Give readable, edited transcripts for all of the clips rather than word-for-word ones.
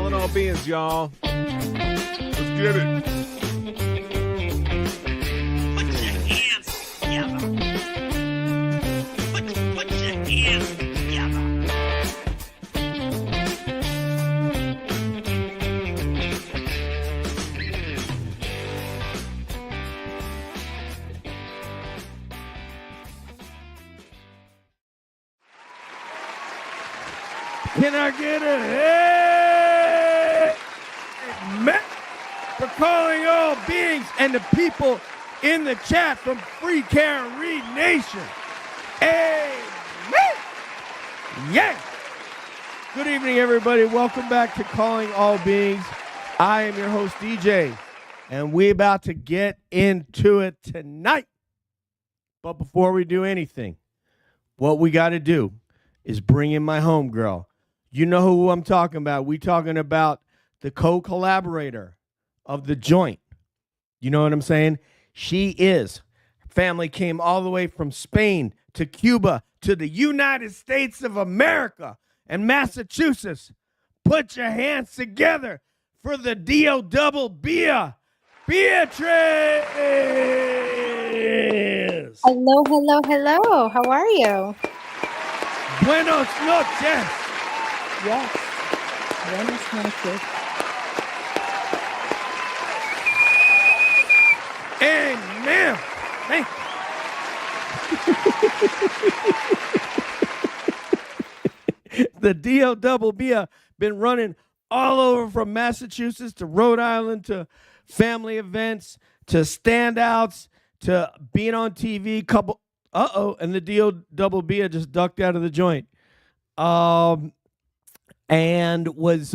Calling all beings, y'all. Let's get it. Put your hands together. Put your hands together. Can I get a hey? Amen for calling all beings and the people in the chat from Free Karen Reed Nation. Amen. Yeah. Good evening, everybody. Welcome back to Calling All Beings. I am your host, DJ, and we're about to get into it tonight. But before we do anything, what we got to do is bring in my homegirl. You know who I'm talking about. We talking about the co-collaborator of The Joint. You know what I'm saying? She is. Family came all the way from Spain to Cuba to the United States of America and Massachusetts. Put your hands together for the D.O. Bia, Beatrice. Hello, hello, hello. How are you? Buenos noches. Yes. Buenos noches. Amen. Thank you. The D.O. Bia been running all over from Massachusetts to Rhode Island to family events to standouts to being on TV. And the D.O. Bia just ducked out of the joint. And was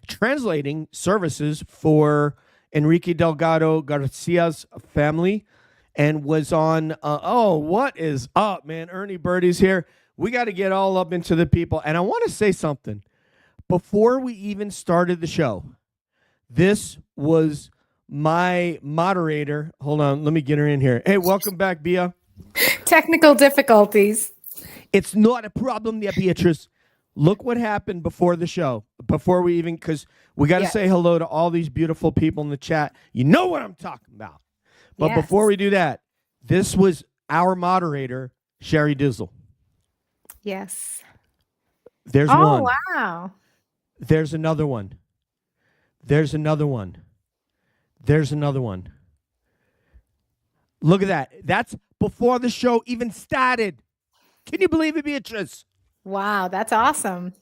translating services for Enrique Delgado Garcia's family and was on, what is up, man? Ernie Birdie's here. We got to get all up into the people. And I want to say something. Before we even started the show, this was my moderator. Hold on, let me get her in here. Hey, welcome back, Bia. Technical difficulties. It's not a problem there, Beatrice. Look what happened before the show, before we even, because we got to say hello to all these beautiful people in the chat. You know what I'm talking about. But before we do that, this was our moderator, Sherry Dizzle. Yes. There's one. Oh, wow. There's another one. There's another one. There's another one. Look at that. That's before the show even started. Can you believe it, Beatrice? Wow, that's awesome.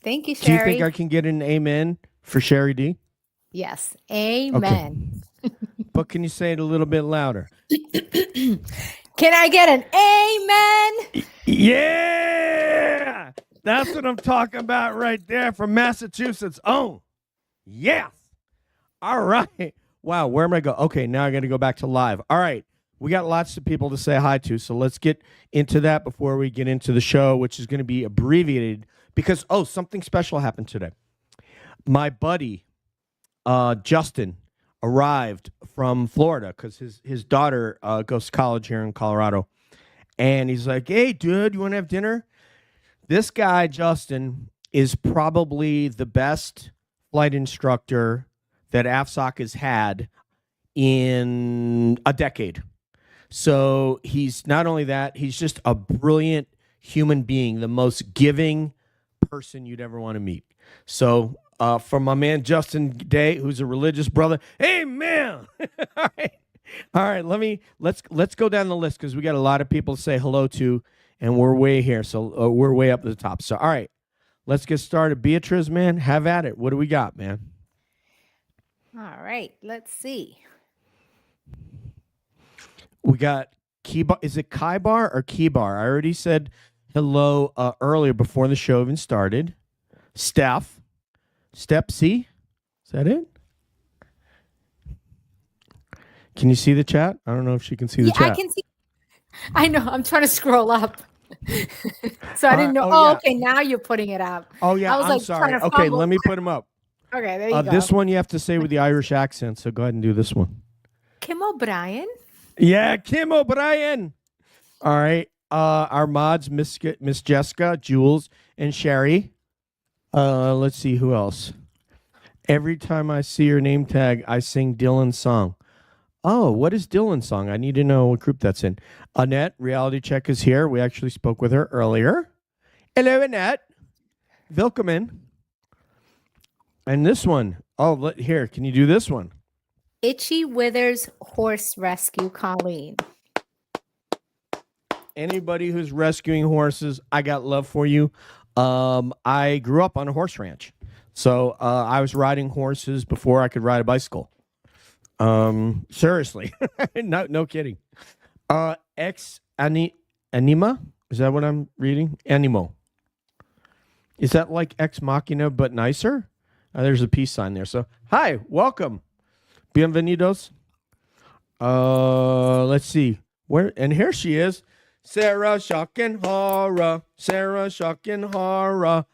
Thank you, Do you Sherry. think I can get an amen for Sherry D? Yes. Amen. Okay. But can you say it a little bit louder? Can I get an amen? Yeah! That's what I'm talking about right there from Massachusetts. Oh, yes. All right. Wow, where am I going? Okay, now I got to go back to live. All right. We got lots of people to say hi to, so let's get into that before we get into the show, which is going to be abbreviated because, something special happened today. My buddy, Justin, arrived from Florida because his daughter goes to college here in Colorado. And he's like, hey, dude, you want to have dinner? This guy, Justin, is probably the best flight instructor that AFSOC has had in a decade. So he's not only that, he's just a brilliant human being, the most giving person you'd ever want to meet. So from my man Justin Day, who's a religious brother, amen. All right. Let's go down the list because we got a lot of people to say hello to, and we're way here. So we're way up at the top. So all right, let's get started. Beatrice, man, have at it. What do we got, man? All right. Let's see. We got Keybar. Is it Kaibar or Keybar? I already said hello earlier before the show even started. Steph C. Is that it? Can you see the chat? I don't know if she can see the chat. I can see. I know. I'm trying to scroll up. So I didn't know. Okay. Now you're putting it up. Oh, yeah. I was I'm sorry. trying to Okay, fumble. let me put them up. Okay, there you go. This one you have to say with the Irish accent, so go ahead and do this one. Kim O'Brien. Yeah, Kim O'Brien. All right. Our mods, Miss Jessica, Jules, and Sherry. Let's see who else. Every time I see your name tag, I sing Dylan's song. Oh, what is Dylan's song? I need to know what group that's in. Annette, Reality Check is here. We actually spoke with her earlier. Hello, Annette. Welcome in. And this one. Oh, here. Can you do this one? Itchy Withers Horse Rescue, Colleen. Anybody who's rescuing horses, I got love for you. I grew up on a horse ranch. So I was riding horses before I could ride a bicycle. Seriously. No kidding. Anima? Is that what I'm reading? Animo. Is that like Ex Machina but nicer? There's a peace sign there. So, hi, welcome. Bienvenidos. Let's see. And here she is. Sarah Schockenhara. Sarah Schockenhara.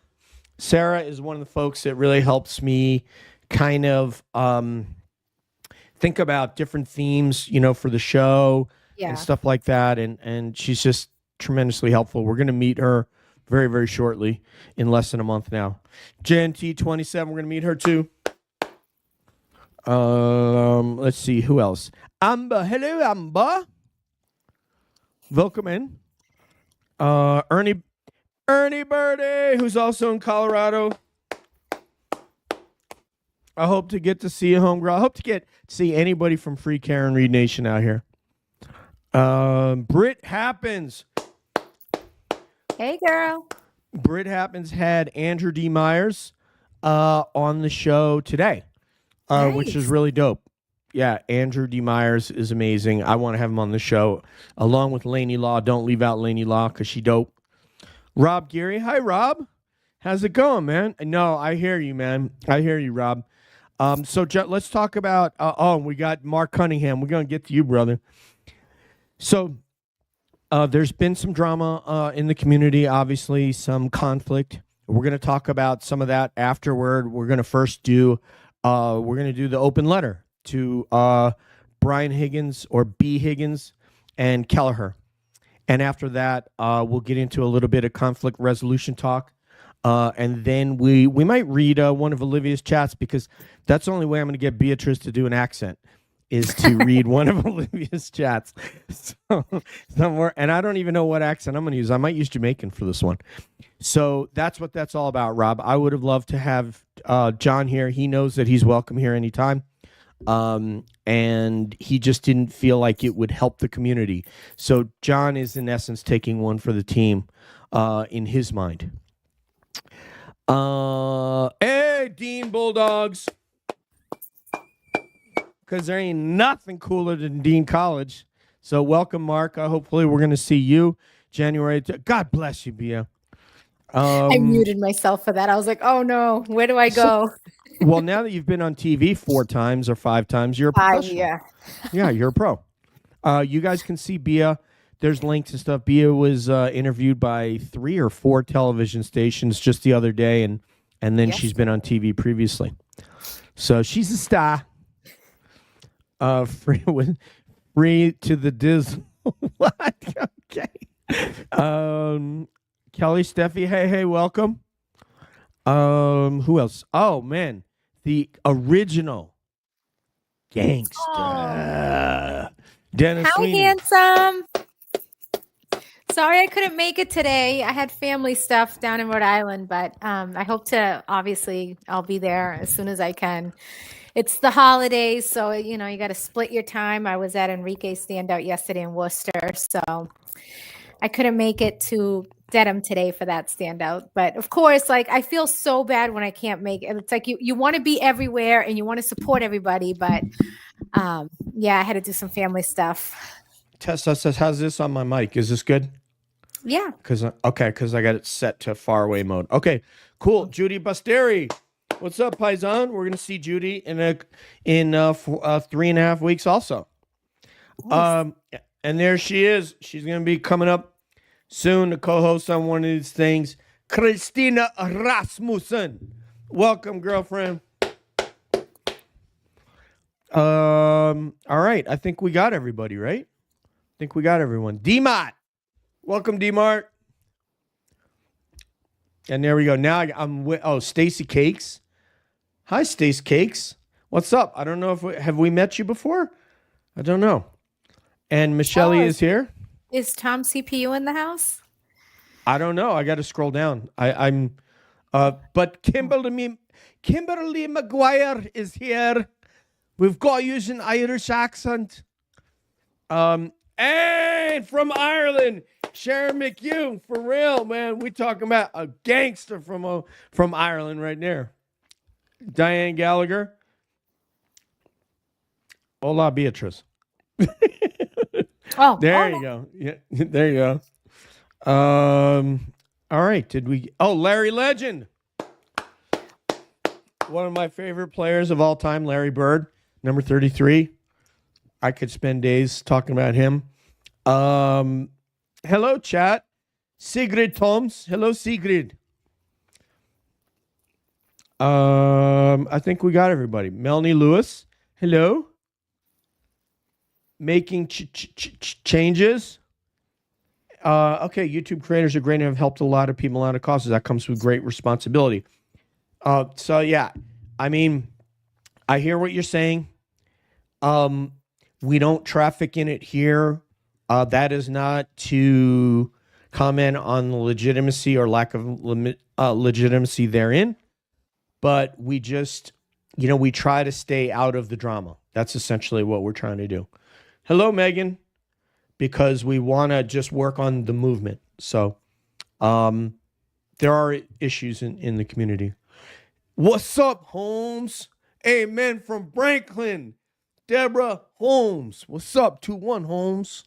Sarah is one of the folks that really helps me kind of think about different themes, for the show and stuff like that. And she's just tremendously helpful. We're going to meet her very, very shortly, in less than a month now. JNT27, we're going to meet her too. Let's see, who else? Amber, hello, Amber. Welcome in. Ernie Birdie, who's also in Colorado. I hope to get to see you, homegirl. I hope to get to see anybody from Free Karen Reed Nation out here. Britt Happens. Hey, girl. Britt Happens had Andrew D. Myers on the show today, which is really dope. Yeah, Andrew D. Myers is amazing. I want to have him on the show, along with Lainey Law. Don't leave out Lainey Law because she dope. Rob Geary. Hi, Rob. How's it going, man? No, I hear you, man. I hear you, Rob. So let's talk about, we got Mark Cunningham. We're going to get to you, brother. So there's been some drama in the community, obviously, some conflict. We're going to talk about some of that afterward. We're going to first do the open letter to Brian Higgins or B. Higgins and Kelleher. And after that, we'll get into a little bit of conflict resolution talk. And then we might read one of Olivia's chats, because that's the only way I'm going to get Beatrice to do an accent, is to read one of Olivia's chats. So somewhere, and I don't even know what accent I'm going to use. I might use Jamaican for this one. So that's what that's all about, Rob. I would have loved to have John here. He knows that he's welcome here anytime. And he just didn't feel like it would help the community. So John is in essence taking one for the team in his mind. Hey, Dean Bulldogs. Because there ain't nothing cooler than Dean College. So welcome, Mark. Hopefully we're going to see you January. God bless you, Bia. I muted myself for that. I was like, oh, no. Where do I go? Well, now that you've been on TV 4 times or 5 times, you're a professional. Yeah, you're a pro. You guys can see Bia. There's links and stuff. Bia was interviewed by 3 or 4 television stations just the other day, and then she's been on TV previously. So she's a star. Free to the Diz. What? Okay. Kelly, Steffi, hey, welcome. Who else? Oh man, the original gangster, Dennis. How Sweeney. handsome. Sorry I couldn't make it today. I had family stuff down in Rhode Island, but I hope to, obviously, I'll be there as soon as I can. It's the holidays, so, you got to split your time. I was at Enrique's standout yesterday in Worcester, so I couldn't make it to Dedham today for that standout. But, of course, I feel so bad when I can't make it. It's like you want to be everywhere and you want to support everybody, but, I had to do some family stuff. Tess says, how's this on my mic? Is this good? Yeah. Because I got it set to faraway mode. Okay, cool. Judy Basteri. What's up, Paisan? We're going to see Judy in 3.5 weeks also. And there she is. She's going to be coming up soon to co-host on one of these things. Christina Rasmussen. Welcome, girlfriend. All right. I think we got everybody, right? I think we got everyone. D-Mart. Welcome, D-Mart. And there we go. Now I'm with, Stacy Cakes. Hi, Stace Cakes. What's up? I don't know if have we met you before? I don't know. And Michelle is here. Is Tom CPU in the house? I don't know. I got to scroll down. But Kimberly McGuire is here. We've got to use an Irish accent. And from Ireland, Sharon McHugh, for real, man. We talking about a gangster from Ireland right there. Diane Gallagher. Hola, Beatrice. Oh, there you go. Yeah, there you go. All right. Larry Legend. One of my favorite players of all time, Larry Bird, number 33. I could spend days talking about him. Hello, chat. Sigrid Toms. Hello, Sigrid. I think we got everybody. Melanie Lewis. Hello. Making changes. Okay, YouTube creators are great and have helped a lot of people out of causes. That comes with great responsibility. So yeah, I mean, I hear what you're saying. We don't traffic in it here. That is not to comment on the legitimacy or lack of legitimacy therein. But we just, we try to stay out of the drama. That's essentially what we're trying to do. Hello, Megan, because we want to just work on the movement. So there are issues in the community. What's up, Holmes? Amen from Franklin. Deborah Holmes. What's up, 2-1 Holmes?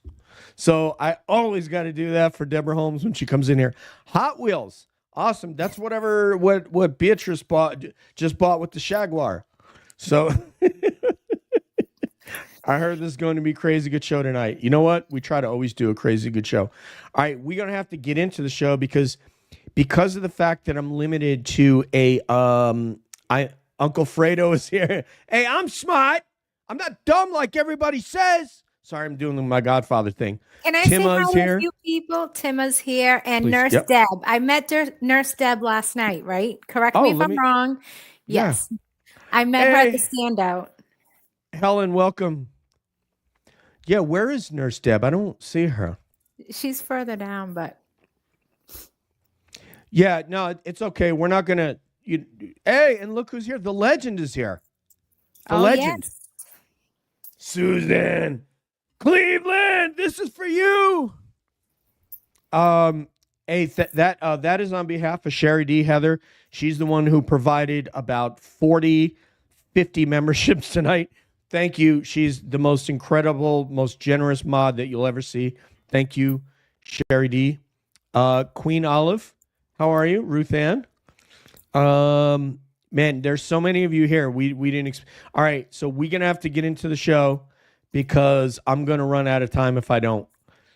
So I always got to do that for Deborah Holmes when she comes in here. Hot Wheels. Awesome. That's what Beatrice just bought with the Jaguar. So I heard this is going to be a crazy good show tonight. You know what? We try to always do a crazy good show. All right, we're going to have to get into the show because of the fact that I'm limited to Uncle Fredo is here. Hey, I'm smart. I'm not dumb like everybody says. Sorry, I'm doing my Godfather thing. Can I say hi to a few people? Tima's here and Please. Nurse Deb. I met Nurse Deb last night, right? Correct me if I'm wrong. Yes. Yeah. I met her at the standout. Helen, welcome. Yeah, where is Nurse Deb? I don't see her. She's further down, but. Yeah, no, it's okay. We're not going to. Hey, and look who's here. The legend is here. The legend. Yes. Susan Cleveland, this is for you. Hey, that is on behalf of Sherry D. Heather. She's the one who provided about 50 memberships tonight. Thank you. She's the most incredible, most generous mod that you'll ever see. Thank you, Sherry D. Queen Olive, how are you? Ruth Ann. Man, there's so many of you here. We didn't. All right, so we're gonna have to get into the show because I'm gonna run out of time if I don't.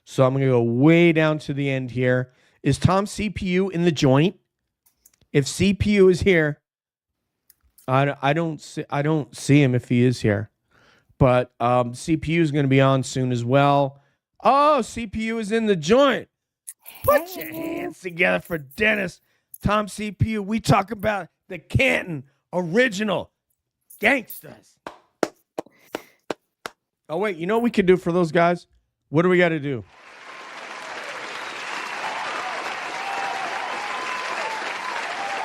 So I'm gonna go way down to the end here. Is Tom CPU in the joint? If CPU is here, I don't see him if he is here. But CPU is gonna be on soon as well. Oh, CPU is in the joint. Put your hands together for Dennis. Tom CPU. We talk about the Canton original gangsters. Oh, wait. You know what we could do for those guys? What do we got to do?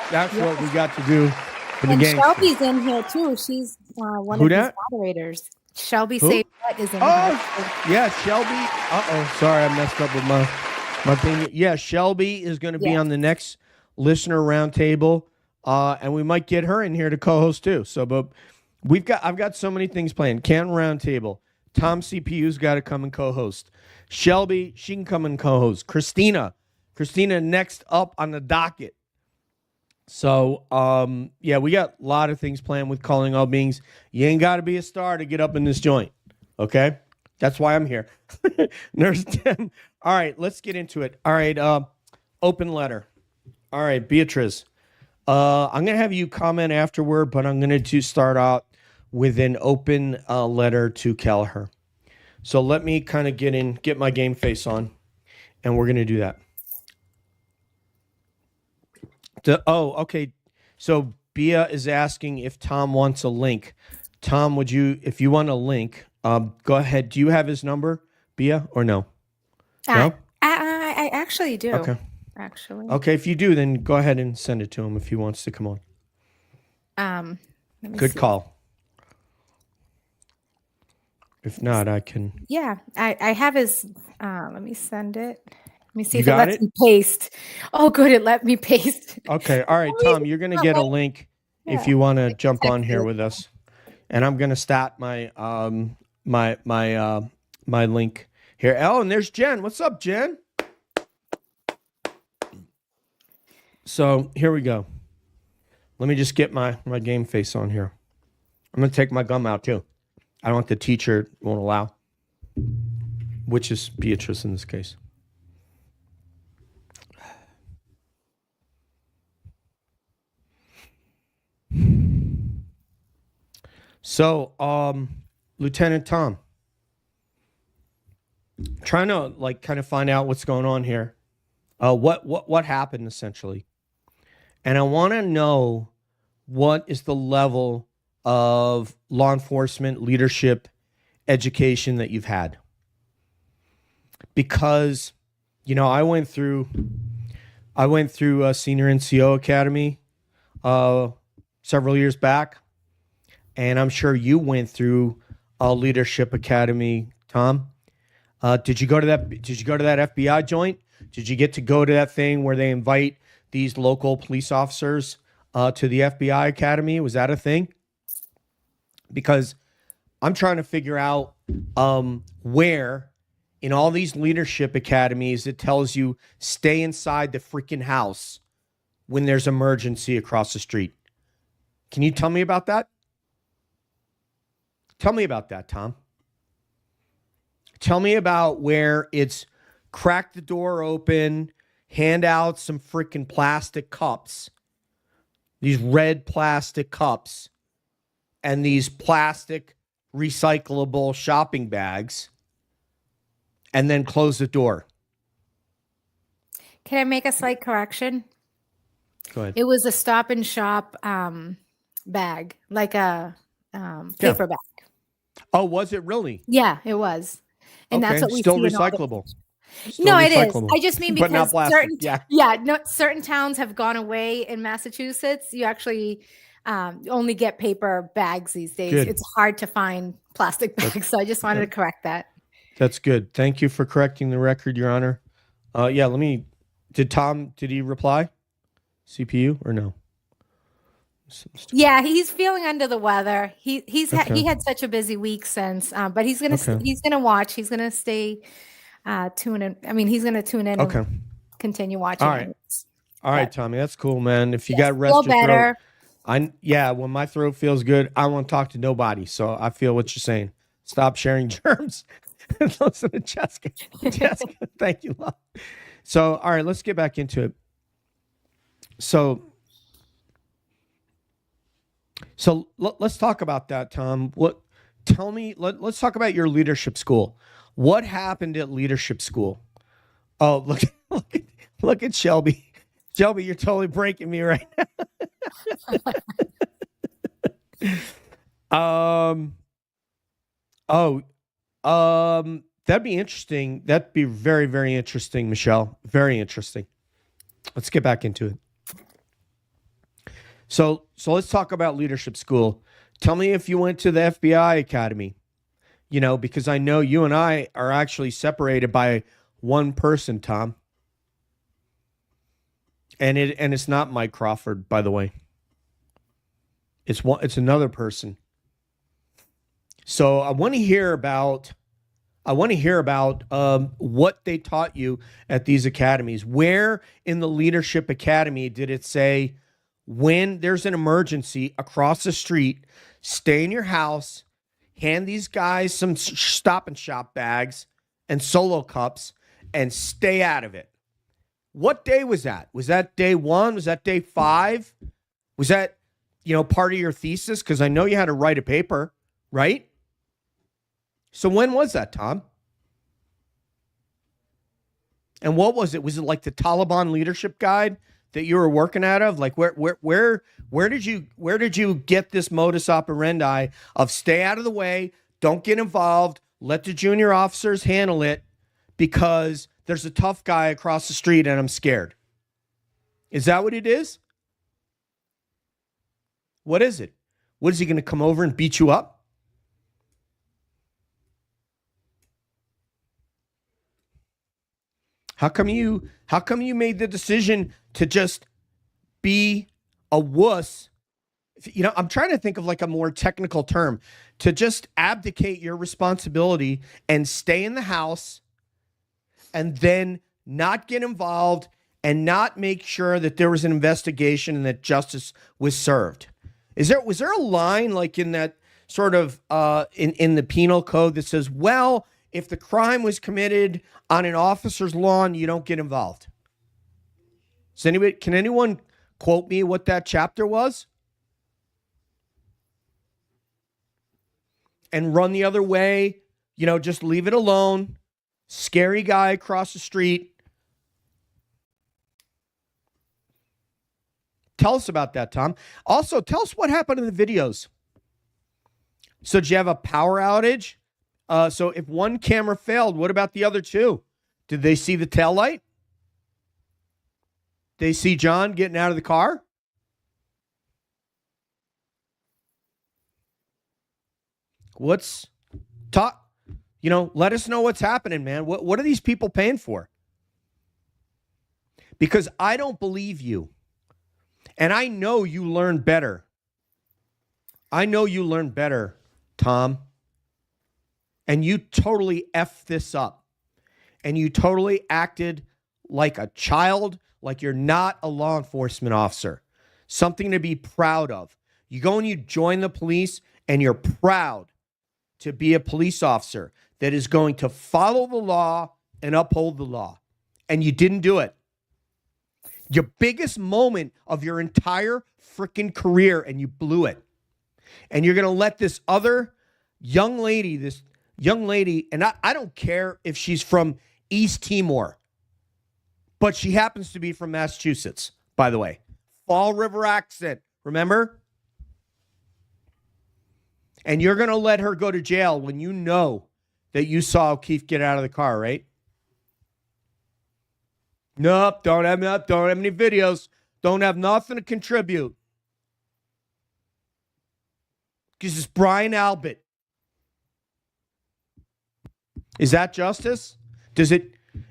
That's what we got to do for the gangsters. Shelby's in here, too. She's one of the moderators. Shelby Saved is in here. Yeah, Shelby. Uh-oh. Sorry, I messed up with my thing. Yeah, Shelby is going to be on the next listener roundtable. And we might get her in here to co-host too. So, but I've got so many things planned. Canton Roundtable. Tom CPU's got to come and co-host. Shelby, she can come and co-host. Christina next up on the docket. So, yeah, we got a lot of things planned with Calling All Beings. You ain't got to be a star to get up in this joint. Okay? That's why I'm here. Nurse Tim. All right, let's get into it. All right, open letter. All right, Beatrice. I'm going to have you comment afterward, but I'm going to start out with an open letter to Kelleher. So let me kind of get my game face on, and we're going to do that. Okay. So Bia is asking if Tom wants a link. Tom, if you want a link, go ahead. Do you have his number, Bia, or no? No? I actually do. Okay. Actually. Okay, if you do, then go ahead and send it to him if he wants to come on. Let me Good see. call. If not, I can. Yeah, I have his. Let me send it. Let me see You if it got lets it? me paste. Oh, good, it let me paste. Okay. All right, Tom, you're going to get a link if Yeah. you want to jump on Text here it. with us. And I'm going to start my my link here. Oh, and there's Jen. What's up, Jen? So here we go. Let me just get my game face on here. I'm going to take my gum out too. I don't want the teacher won't allow, which is Beatrice in this case. So, Lieutenant Tom, trying to kind of find out what's going on here. What happened essentially? And I want to know what is the level of law enforcement leadership education that you've had. Because, I went through a senior NCO academy several years back. And I'm sure you went through a leadership academy, Tom. Did you go to that FBI joint? Did you get to go to that thing where they invite these local police officers to the FBI academy? Was that a thing? Because I'm trying to figure out where in all these leadership academies it tells you stay inside the freaking house when there's emergency across the street. Can you tell me about that? Tell me about that, Tom. Tell me about where it's crack the door open, hand out some freaking plastic cups, these red plastic cups, and these plastic recyclable shopping bags, and then close the door. Can I make a slight correction? Go ahead. It was a Stop and Shop bag, like a paper bag. Oh, was it really? Yeah, it was. And that's what we still see in all the- recyclable. No, it is. I just mean But not because plastic. certain towns have gone away in Massachusetts. You actually only get paper bags these days. Good. It's hard to find plastic bags. So I just wanted to correct that. That's good. Thank you for correcting the record, Your Honor. Did he reply? CPU or no? Yeah, he's feeling under the weather. He had such a busy week since, but he's gonna watch. He's gonna stay tune in. I mean, he's gonna tune in. Okay. And continue watching. All right, Tommy. That's cool, man. If you got rest feel your better. throat, when my throat feels good, I won't talk to nobody. So I feel what you're saying. Stop sharing germs. Listen to Jessica. Jessica, thank you, love. So, all right, let's get back into it. So let's talk about that, Tom. Let's talk about your leadership school. What happened at leadership school? Oh, look at Shelby. Shelby, you're totally breaking me right now. That'd be interesting. That'd be very, very interesting, Michelle. Very interesting. Let's get back into it. So let's talk about leadership school. Tell me if you went to the FBI Academy, because I know you and I are actually separated by one person, Tom. And it's not Mike Crawford, by the way. It's another person. So I want to hear about what they taught you at these academies. Where in the leadership academy did it say, when there's an emergency across the street, stay in your house, hand these guys some Stop and Shop bags and Solo cups, and stay out of it? What day was that? Was that day 1? Was that day 5? Was that, part of your thesis? Because I know you had to write a paper, right? So when was that, Tom? And what was it? Was it like the Taliban leadership guide that you were working out of? Like where did you get this modus operandi of stay out of the way, don't get involved, let the junior officers handle it because there's a tough guy across the street and I'm scared? Is that what it is? What is it? What is he going to come over and beat you up? How come you made the decision to just be a wuss? You know, I'm trying to think of like a more technical term, to just abdicate your responsibility and stay in the house and then not get involved and not make sure that there was an investigation and that justice was served. Was there a line like in that sort of in the penal code that says, well, if the crime was committed on an officer's lawn, you don't get involved? Can anyone quote me what that chapter was? And run the other way, you know, just leave it alone. Scary guy across the street. Tell us about that, Tom. Also, tell us what happened in the videos. So did you have a power outage? So if one camera failed, what about the other two? Did they see the taillight? They see John getting out of the car? Let us know what's happening, man. What are these people paying for? Because I don't believe you. And I know you learn better. I know you learn better, Tom. And you totally effed this up. And you totally acted like a child, like you're not a law enforcement officer. Something to be proud of. You go and you join the police and you're proud to be a police officer that is going to follow the law and uphold the law. And you didn't do it. Your biggest moment of your entire freaking career, and you blew it. And you're going to let this other young lady, and I don't care if she's from East Timor, but she happens to be from Massachusetts, by the way. Fall River accent, remember? And you're going to let her go to jail when you know that you saw O'Keefe get out of the car, right? Nope, don't have any videos. Don't have nothing to contribute. Because it's Brian Albert. Is that justice? Do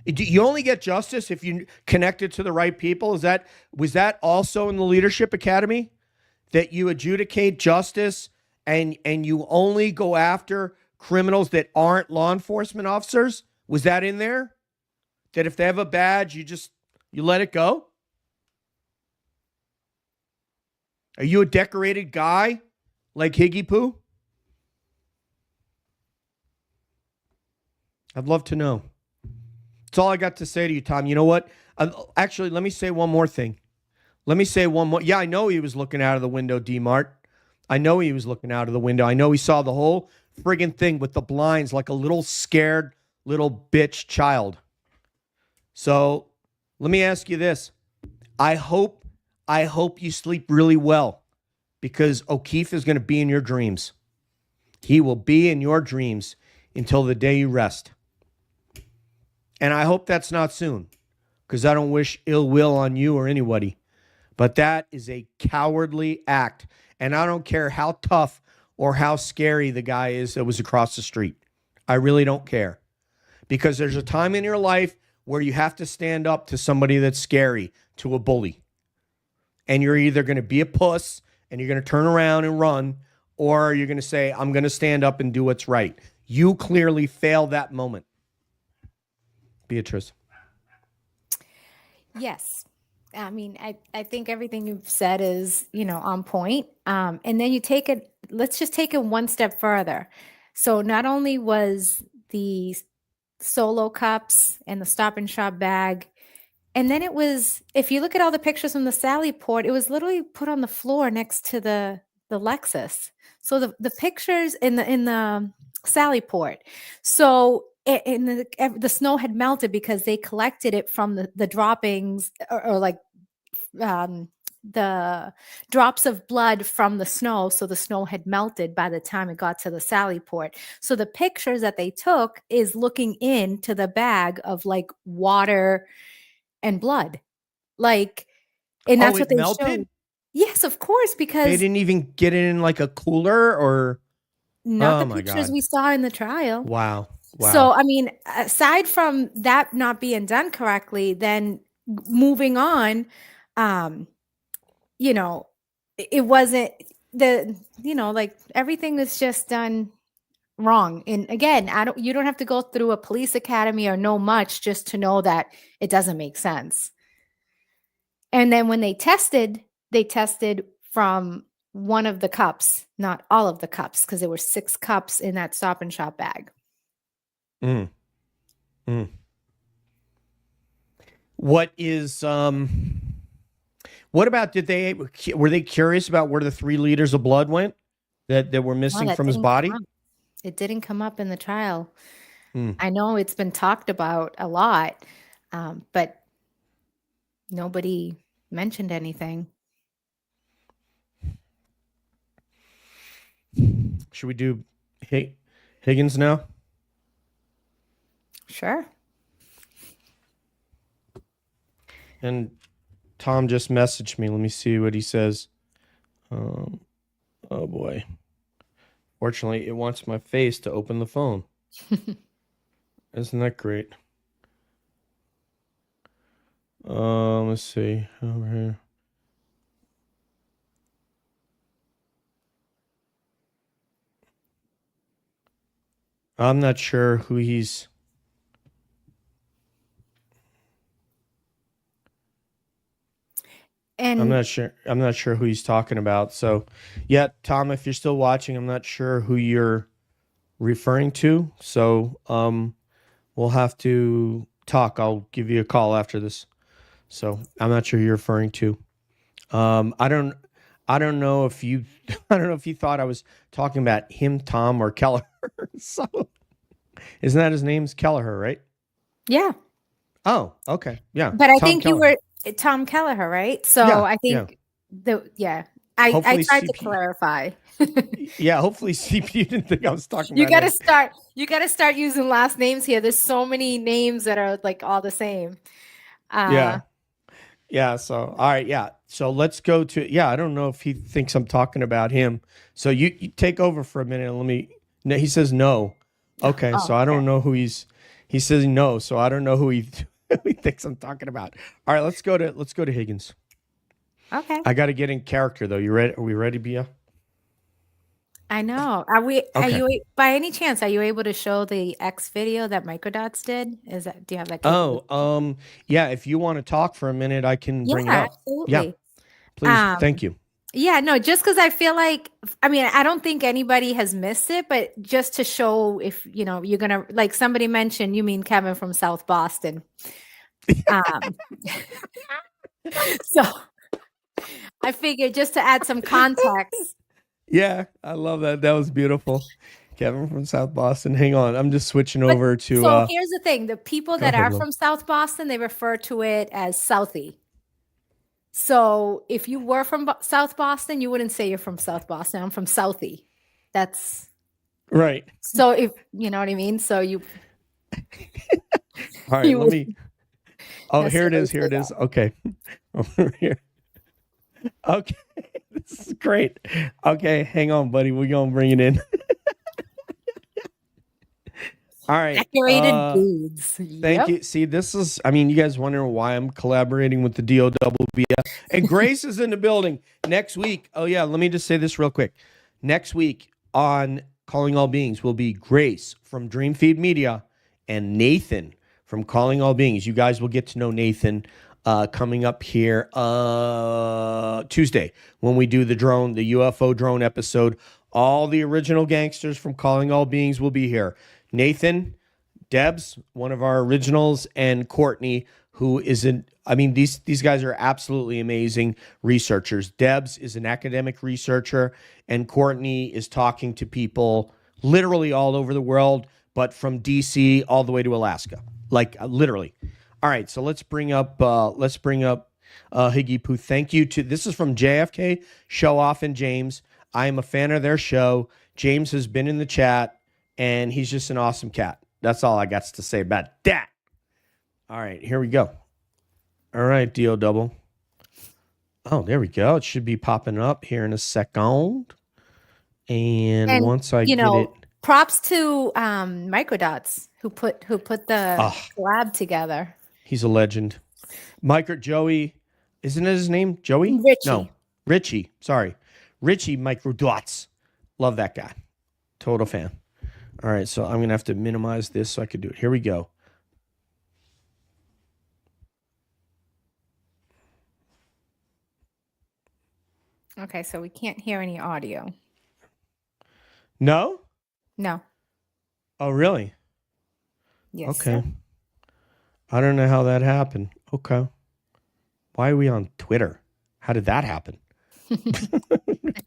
you only get justice if you connect it to the right people? Was that also in the Leadership Academy? That you adjudicate justice and you only go after criminals that aren't law enforcement officers? Was that in there? That if they have a badge, you let it go? Are you a decorated guy like Higgy Poo? I'd love to know. That's all I got to say to you, Tom. You know what? Actually, let me say one more thing. Yeah, I know he was looking out of the window, D-Mart. I know he was looking out of the window. I know he saw the whole friggin' thing with the blinds like a little scared little bitch child. So let me ask you this. I hope you sleep really well, because O'Keefe is going to be in your dreams. He will be in your dreams until the day you rest. And I hope that's not soon, because I don't wish ill will on you or anybody. But that is a cowardly act. And I don't care how tough or how scary the guy is that was across the street. I really don't care. Because there's a time in your life where you have to stand up to somebody that's scary, to a bully. And you're either going to be a puss and you're going to turn around and run, or you're going to say, I'm going to stand up and do what's right. You clearly failed that moment. Beatrice. Yes. I mean, I think everything you've said is, on point. And then let's just take it one step further. So not only was the Solo cups and the Stop and Shop bag, and then it was, if you look at all the pictures from the Sally Port, it was literally put on the floor next to the Lexus. So the pictures in the Sally Port. So the snow had melted because they collected it from the droppings or like the drops of blood from the snow. So the snow had melted by the time it got to the Sally port. So the pictures that they took is looking into the bag of like water and blood. Like, and that's what it they melted? showed. Yes, of course, They because didn't even get it in like a cooler or. not Oh the my pictures God. we saw in the trial. Wow. So, I mean, aside from that not being done correctly, then moving on, you know, it wasn't like everything was just done wrong. And again, you don't have to go through a police academy or know much just to know that it doesn't make sense. And then when they tested from one of the cups, not all of the cups, because there were 6 cups in that Stop and Shop bag. What is what about were they curious about where the 3 liters of blood went that were missing from his body? It didn't come up in the trial. I know it's been talked about a lot, but nobody mentioned anything. Should we do Higgins now? Sure. And Tom just messaged me. Let me see what he says. Oh boy. Fortunately, it wants my face to open the phone. Isn't that great? Let's see over here. I'm not sure who he's. And I'm not sure who he's talking about. So, yeah, Tom, if you're still watching, I'm not sure who you're referring to. So, we'll have to talk. I'll give you a call after this. So, I'm not sure who you're referring to. I don't know if you thought I was talking about him, Tom, or Kelleher. So, isn't that his name's Kelleher, right? yeah. Oh, okay. Yeah. But I Tom think Kelleher. you were Tom Kelleher, right? So Yeah, I think I Hopefully tried to CP clarify. Yeah, hopefully CPU didn't think I was talking You about you gotta start using last names here. There's so many names that are like all the same. Yeah. So, all right. Yeah. So let's go to, I don't know if he thinks I'm talking about him. So you take over for a minute and no, he says no. Okay. Oh, So I don't know who he says no. So I don't know who he thinks I'm talking about. All right. Let's go to Higgins. Okay. I got to get in character though. You ready? Are we ready, Bia? I know. Are you by any chance, are you able to show the X video that Microdots did? Do you have that? Yeah. If you want to talk for a minute, I can bring it up. Absolutely. Yeah. Please. Thank you. Yeah, no, just because I feel like, I mean, I don't think anybody has missed it, but just to show if, you're going to, like somebody mentioned, you mean Kevin from South Boston. So I figured just to add some context. Yeah, I love that. That was beautiful. Kevin from South Boston. Hang on. I'm just switching over to. So here's the thing. The people that are from South Boston, they refer to it as Southie. So if you were from South Boston, you wouldn't say you're from South Boston. I'm from Southie. That's right. So if you know what I mean. So you. All right. Let me. Oh, here it is. Here it is. Okay. Over here. Okay. This is great. Okay. Hang on, buddy. We're going to bring it in. All right. Decorated dudes. Thank you. See, you guys wondering why I'm collaborating with the DOWBF. And Grace is in the building next week. Oh, yeah. Let me just say this real quick. Next week on Calling All Beings will be Grace from Dream Feed Media and Nathan from Calling All Beings. You guys will get to know Nathan coming up here Tuesday when we do the UFO drone episode. All the original gangsters from Calling All Beings will be here. Nathan, Debs, one of our originals, and Courtney, who these guys are absolutely amazing researchers. Debs is an academic researcher, and Courtney is talking to people literally all over the world, but from DC all the way to Alaska, like literally. All right, so let's bring up Higgy Poo. Thank you to, this is from JFK Show Off and James. I am a fan of their show. James has been in the chat, and he's just an awesome cat. That's all I got to say about that. All right, here we go. All right, DO double. Oh, there we go. It should be popping up here in a second. And once I get it. Props to Microdots who put the collab together. He's a legend. Joey, isn't it his name? Joey? Richie. No, Richie. Sorry. Richie Microdots. Love that guy. Total fan. All right, so I'm going to have to minimize this so I can do it. Here we go. Okay, so we can't hear any audio. No? No. Oh, really? Yes. Okay. I don't know how that happened. Okay. Why are we on Twitter? How did that happen?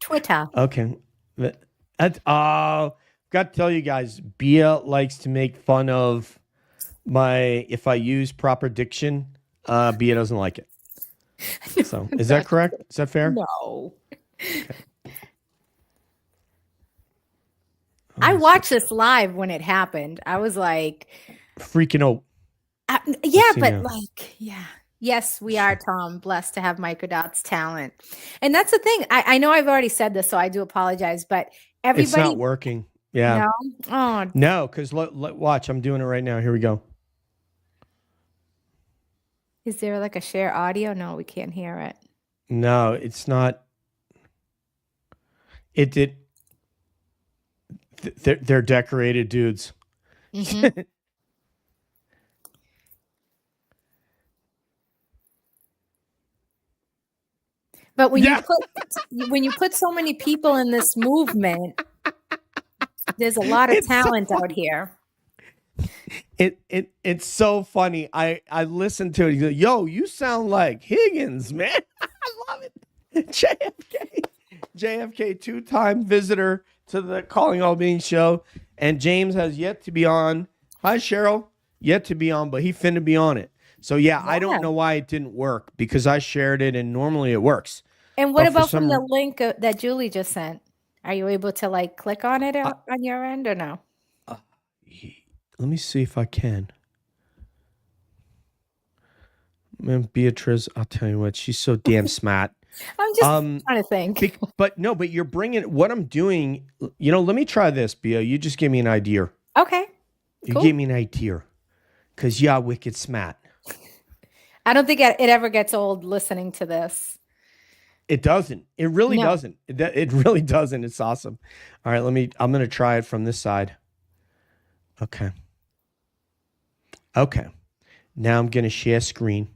Twitter. Okay. Got to tell you guys, Bia likes to make fun of if I use proper diction. Bia doesn't like it. So is that correct? Is that fair? No. Okay. I watched this live when it happened. I was like, freaking out. Yes, we are, Tom, blessed to have Microdots talent. And that's the thing. I know I've already said this, so I do apologize, but everybody. It's not working. Yeah. No? Oh. No, because watch, I'm doing it right now. Here we go. Is there like a share audio? No, we can't hear it. No, it's not. It did. They're decorated dudes. Mm-hmm. But when you put so many people in this movement, there's a lot of talent out here. It's so funny. I listened to it. He goes, yo, you sound like Higgins, man. I love it. JFK, 2-time visitor to the Calling All Beans show. And James has yet to be on. Hi, Cheryl. Yet to be on, but he finna be on it. So, yeah, I don't know why it didn't work because I shared it and normally it works. And what about from the link that Julie just sent? Are you able to like click on it on your end or no? Let me see if I can. Man, Beatrice, I'll tell you what, she's so damn smart. I'm just trying to think. But you're bringing what I'm doing. Let me try this, Bia. You just give me an idea. Okay. You give me an idea because you're wicked smart. I don't think it ever gets old listening to this. It doesn't. It really doesn't. It really doesn't. It's awesome. All right, I'm going to try it from this side. Okay. Now I'm going to share screen.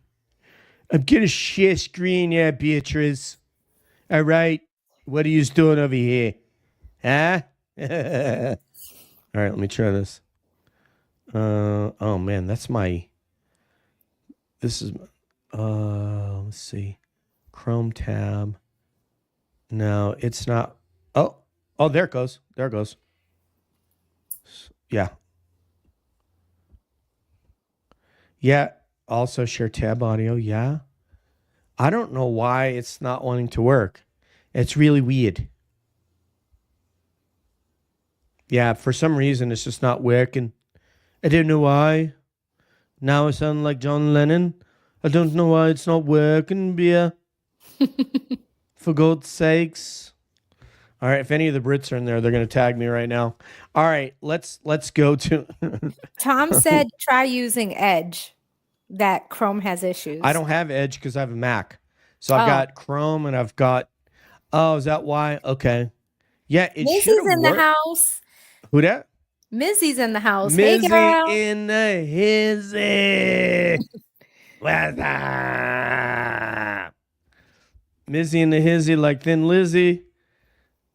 Yeah, Beatrice. All right. What are you doing over here? Huh? All right, let me try this. Oh man, that's this is, let's see. Chrome tab. No, it's not. Oh, there it goes. There it goes. Yeah. Yeah. Also share tab audio. Yeah. I don't know why it's not wanting to work. It's really weird. Yeah. For some reason, it's just not working. I don't know why. Now I sound like John Lennon. I don't know why it's not working, Bia. For God's sakes. All right, if any of the Brits are in there, they're going to tag me right now. All right, let's go to Tom said try using Edge. That Chrome has issues. I don't have Edge because I have a Mac. So I've got Chrome and I've got is that why? Okay. Yeah, it should Missy's in the house. Who that? Missy's in the house. Missy hey, girl. in the hizzy. What's up? Missy in the hizzy like Thin Lizzy.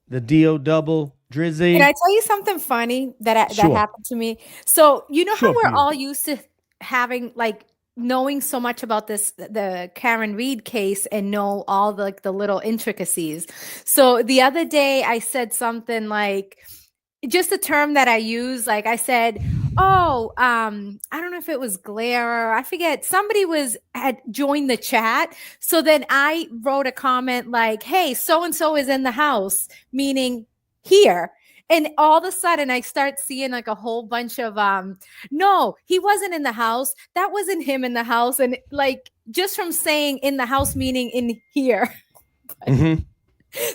The D.O. double Drizzy. Can I tell you something funny that happened to me? So you know how we're all used to having knowing so much about the Karen Reed case and know all the little intricacies. So the other day I said something like, just a term that I use, like I said, I don't know if it was Glare or I forget. Somebody had joined the chat. So then I wrote a comment like, hey, so-and-so is in the house, meaning here. And all of a sudden I start seeing like a whole bunch of, no, he wasn't in the house. That wasn't him in the house. And like, just from saying in the house, meaning in here. Mm-hmm.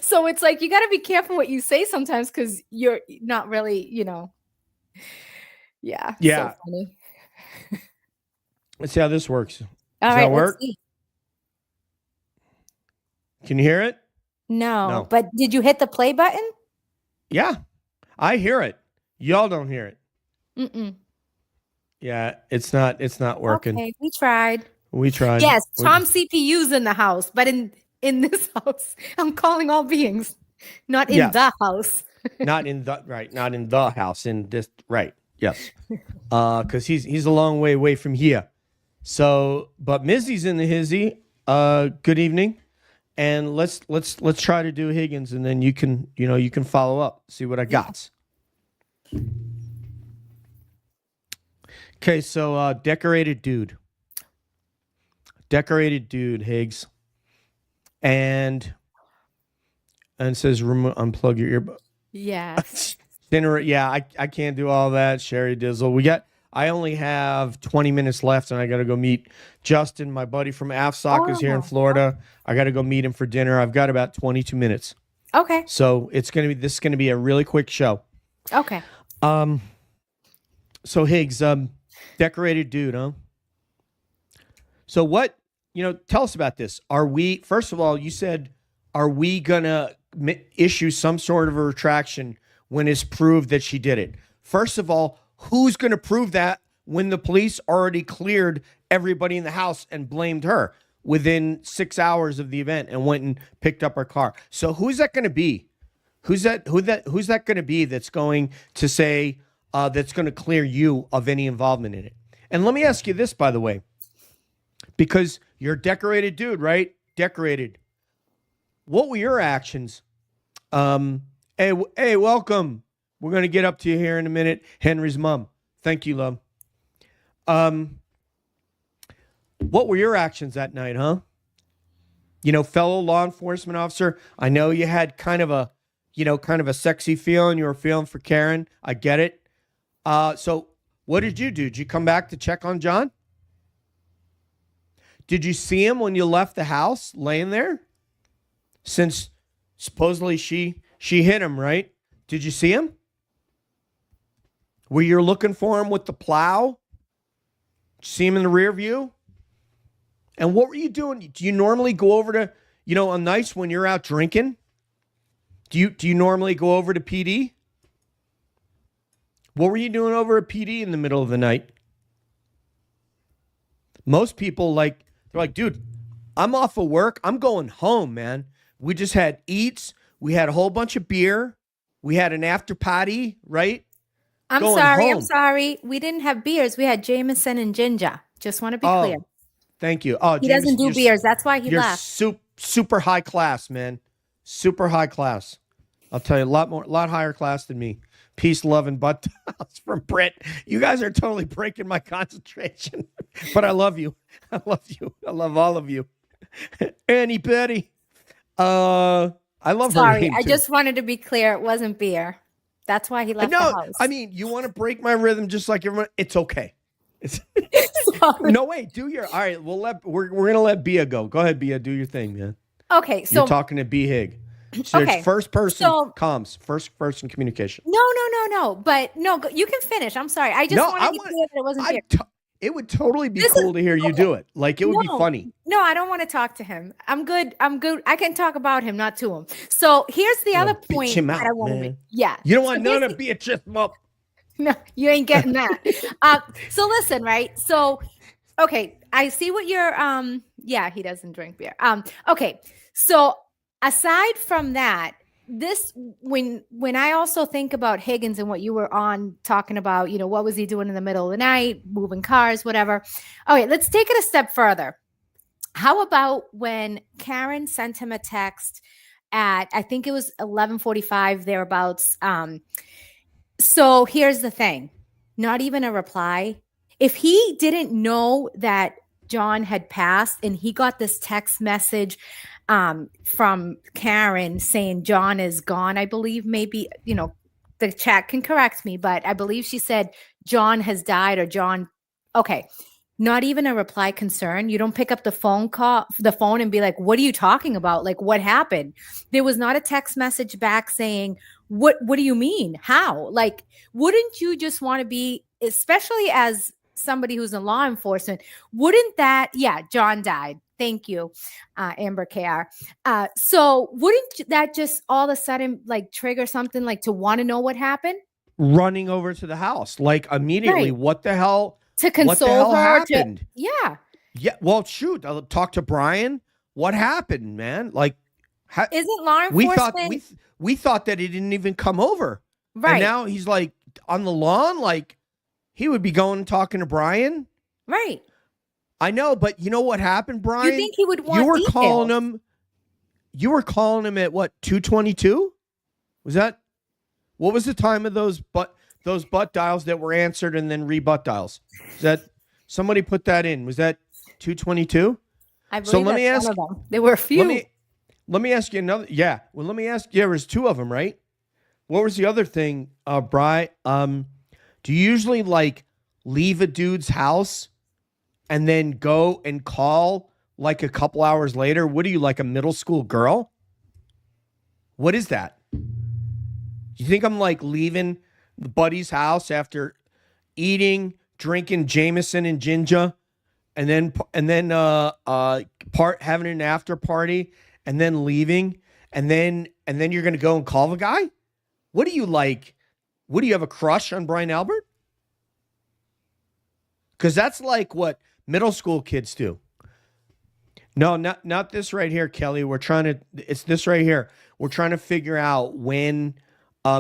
So it's like, you got to be careful what you say sometimes because you're not really, Yeah. Yeah. So funny. Let's see how this works. Does All that right. work? Let's see. Can you hear it? No. But did you hit the play button? Yeah. I hear it. Y'all don't hear it. Mm-mm. Yeah, it's not working. Okay, we tried. Yes, Tom CPU's in the house, but in this house, I'm calling all beings, not in the house. Not in the house, in this, right. Yes. Because he's a long way away from here. So, but Mizzy's in the hizzy. Good evening. And let's try to do Higgins, and then you can follow up, see what I got. Okay, so decorated dude, Higgs, and says unplug your earbud. Yes. Dinner. Yeah, I can't do all that. Sherry Dizzle. I only have 20 minutes left, and I got to go meet Justin, my buddy from AFSOC, is here in Florida. I got to go meet him for dinner. I've got about 22 minutes. Okay. So this is gonna be a really quick show. Okay. So Higgs, decorated dude, huh? So what? Tell us about this. First of all, you said, are we gonna issue some sort of a retraction when it's proved that she did it? First of all, who's going to prove that when the police already cleared everybody in the house and blamed her within 6 hours of the event and went and picked up her car? So who's that going to be? Who's that going to be that's going to say that's going to clear you of any involvement in it? And let me ask you this, by the way, because you're a decorated dude, right? Decorated. What were your actions? Hey, welcome. We're going to get up to you here in a minute. Henry's mom. Thank you, love. What were your actions that night, huh? Fellow law enforcement officer, I know you had kind of a sexy feeling. You were feeling for Karen. I get it. So what did you do? Did you come back to check on John? Did you see him when you left the house laying there? Since supposedly she hit him, right? Did you see him? Were you looking for him with the plow? Did you see him in the rear view? And what were you doing? Do you normally go over to, on nights when you're out drinking? Do you normally go over to PD? What were you doing over at PD in the middle of the night? Most people they're like, dude, I'm off of work. I'm going home, man. We just had eats. We had a whole bunch of beer. We had an after party, right? I'm sorry. We didn't have beers. We had Jameson and ginger. Just want to be clear. Thank you. Oh, he doesn't do beers. That's why he left. Super high class, man. Super high class. I'll tell you, a lot higher class than me. Peace, love, and butt from Britt. You guys are totally breaking my concentration, but I love you. I love you. I love all of you. Annie Betty. I love her. Sorry, I just wanted to be clear. It wasn't beer. That's why he left the house. I mean, you want to break my rhythm just like everyone. It's okay. No, wait. All right. We're gonna let Bia go. Go ahead, Bia. Do your thing, man. Okay. So you're talking to B Hig. So okay. It's first person comms, first person communication. No. But no, you can finish. I'm sorry. I just wanted to be clear that it wasn't beer. It would totally be cool to hear you do it. Like, it would be funny. No, I don't want to talk to him. I'm good. I can talk about him, not to him. So here's the other point him out, that I want to make. Yeah. You don't want none of be a chip up. No, you ain't getting that. So listen, right? So, okay, I see what you're, yeah, he doesn't drink beer. Okay, so aside from that, when I also think about Higgins and what you were on talking about, what was he doing in the middle of the night, moving cars, whatever. Okay, let's take it a step further. How about when Karen sent him a text at, I think it was 11:45 thereabouts. So here's the thing. Not even a reply. If he didn't know that John had passed and he got this text message from Karen saying John is gone, I believe maybe, the chat can correct me, but I believe she said John has died or John. Okay. Not even a reply concern. You don't pick up the phone and be like, what are you talking about? Like, what happened? There was not a text message back saying, what do you mean? How? Like, wouldn't you just want to be, especially as somebody who's in law enforcement, wouldn't that, yeah, John died. Thank you, Amber KR. So wouldn't that just all of a sudden like trigger something like to want to know what happened? Running over to the house, like immediately, Right. what the hell? To console what the hell her. happened? Yeah. Yeah. Well, shoot, I'll talk to Brian. What happened, man? Like, isn't law enforcement? We thought that he didn't even come over. Right. And now he's like on the lawn, like he would be going and talking to Brian. Right. I know, but you know what happened, Brian? You think he would want You were details. calling him. You were calling him at what, 2:22? Was that? What was the time of those butt dials that were answered and then rebut dials? Is that somebody put that in? Was that 2:22? I believe So let me ask. One of them. There were a few. Let me ask you another. Yeah. Well, let me ask. Yeah, there was two of them, right? What was the other thing, Bri? Do you usually like leave a dude's house and then go and call like a couple hours later? What are you, like a middle school girl? What is that? You think I'm like leaving the buddy's house after eating, drinking Jameson and ginger, and then having an after party, and then leaving, and then you're gonna go and call the guy? What do you like? What do you have a crush on Brian Albert? Because that's like what middle school kids do. No, not this right here, Kelly. It's this right here. We're trying to figure out when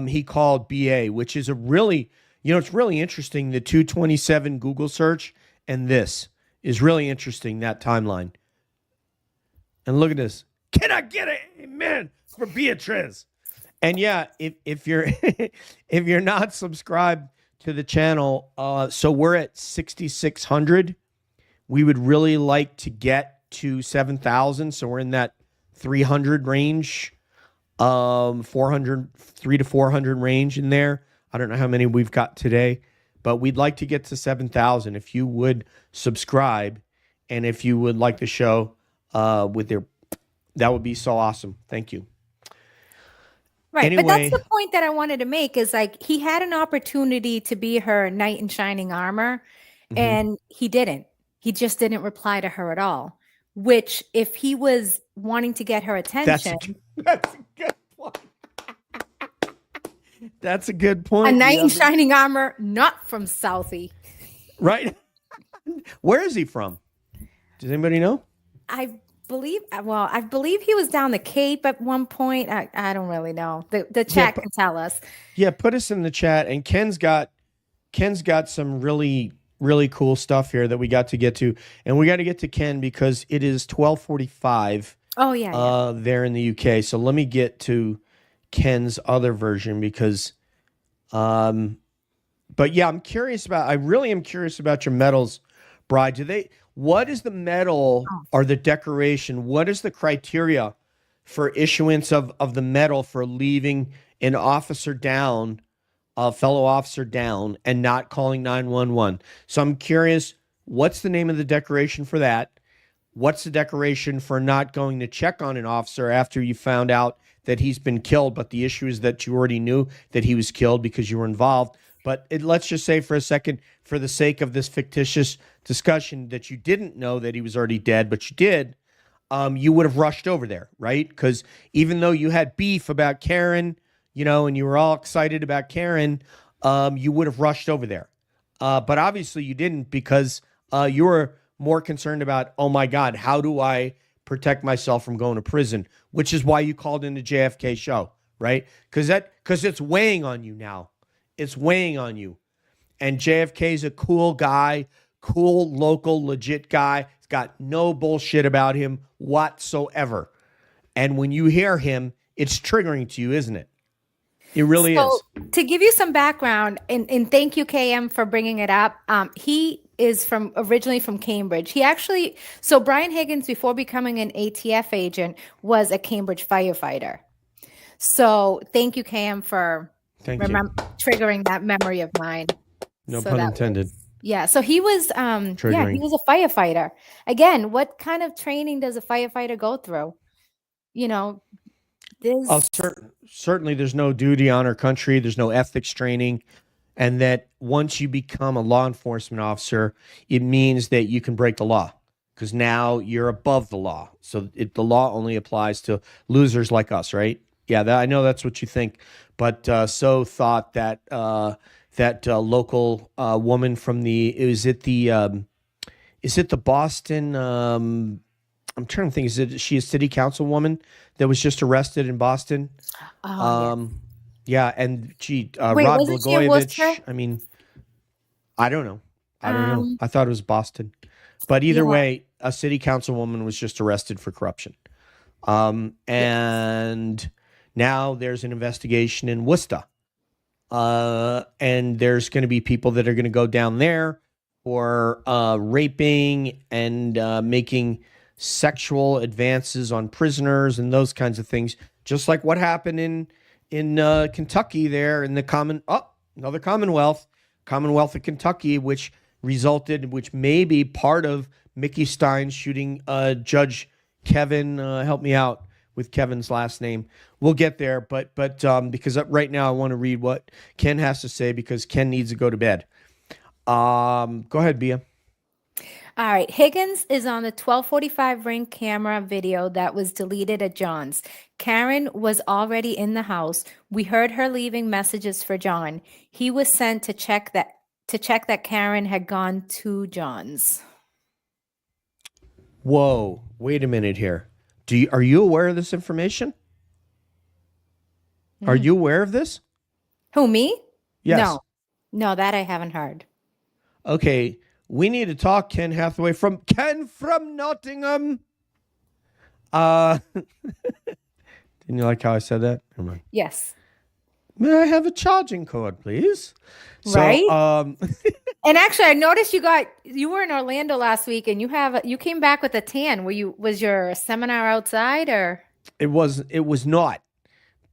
he called BA, which is a really, it's really interesting. The 227 Google search and this is really interesting, that timeline. And look at this. Can I get an amen for Beatrice? And yeah, if you're if you're not subscribed to the channel, so we're at 6,600. We would really like to get to 7,000. So we're in that 300 range, 300 to 400 range in there. I don't know how many we've got today, but we'd like to get to 7,000. If you would subscribe, and if you would like the show, that would be so awesome. Thank you. Right. Anyway, but that's the point that I wanted to make is like he had an opportunity to be her knight in shining armor, and he didn't. He just didn't reply to her at all, which if he was wanting to get her attention. That's a good point. That's a good point. A knight in shining armor, not from Southie. Right. Where is he from? Does anybody know? I believe he was down the Cape at one point. I don't really know. The chat can tell us. Yeah, put us in the chat. And Ken's got some really, really cool stuff here that we got to get to. And we got to get to Ken because it is 12:45. Oh, yeah. There in the UK. So let me get to Ken's other version because but yeah, I really am curious about your medals, Bride. What is the medal or the decoration? What is the criteria for issuance of the medal for leaving an officer down, a fellow officer down, and not calling 911? So I'm curious, what's the name of the decoration for that? What's the decoration for not going to check on an officer after you found out that he's been killed, but the issue is that you already knew that he was killed because you were involved? But let's just say for a second, for the sake of this fictitious discussion, that you didn't know that he was already dead, but you did, you would have rushed over there, right? Because even though you had beef about Karen, and you were all excited about Karen, you would have rushed over there. But obviously you didn't because you were more concerned about, oh my God, how do I protect myself from going to prison? Which is why you called in the JFK show, right? Because it's weighing on you now. It's weighing on you. And JFK's a cool guy, cool, local, legit guy. He's got no bullshit about him whatsoever. And when you hear him, it's triggering to you, isn't it? It really So, is. to give you some background, and thank you, KM, for bringing it up. He is originally from Cambridge. So Brian Higgins, before becoming an ATF agent, was a Cambridge firefighter. So thank you, KM, for Thank you. triggering that memory of mine. No So pun that intended. Yeah, so he was he Triggering. was a firefighter. Again, what kind of training does a firefighter go through? You know, there's Certainly there's no duty, honor, country. There's no ethics training. And that once you become a law enforcement officer, it means that you can break the law because now you're above the law. So the law only applies to losers like us, right? Yeah, I know that's what you think. But so thought that local woman from is it the Boston? I'm trying to think. Is she a city councilwoman that was just arrested in Boston? yes. Yeah, and gee, Wait, Rod wasn't she in Worcester? Blagojevich. I mean, I don't know. I don't know. I thought it was Boston, but either Yeah. way, a city councilwoman was just arrested for corruption. And now there's an investigation in Worcester. And there's going to be people that are going to go down there for raping and making sexual advances on prisoners and those kinds of things, just like what happened in Kentucky there in the another Commonwealth of Kentucky, which may be part of Mickey Stein shooting Judge Kevin. Help me out with Kevin's last name. We'll get there, but because right now I want to read what Ken has to say because Ken needs to go to bed. Go ahead, Bia. All right. Higgins is on the 1245 Ring camera video that was deleted at John's. Karen was already in the house. We heard her leaving messages for John. He was sent to check that Karen had gone to John's. Whoa, wait a minute here. Are you aware of this information? Are you aware of this? Who, me? Yes. No, that I haven't heard. Okay, we need to talk, Ken Hathaway from Nottingham. Didn't you like how I said that? Never mind. Yes. May I have a charging cord, please? Right? So, and actually, I noticed you were in Orlando last week, and you came back with a tan. Was your seminar outside, or it was not.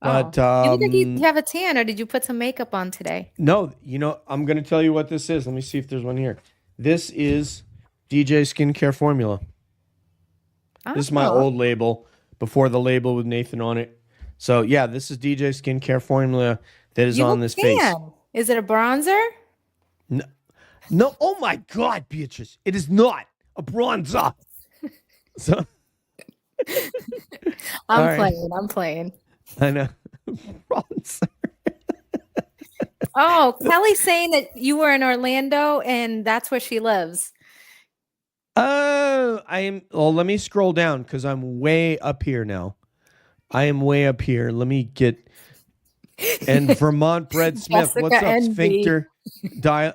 But you look like you have a tan, or did you put some makeup on today? No, I'm going to tell you what this is. Let me see if there's one here. This is DJ Skincare Formula. This is my old label before the label with Nathan on it. So yeah, this is DJ Skincare Formula that is on this face. Is it a bronzer? No. Oh my God, Beatrice, it is not a bronzer. So I'm playing. I know. Bronzer. Oh, Kelly's saying that you were in Orlando and that's where she lives. I am. Well, let me scroll down because I'm way up here now. I am way up here. Let me get. And Vermont Bread Smith, what's up?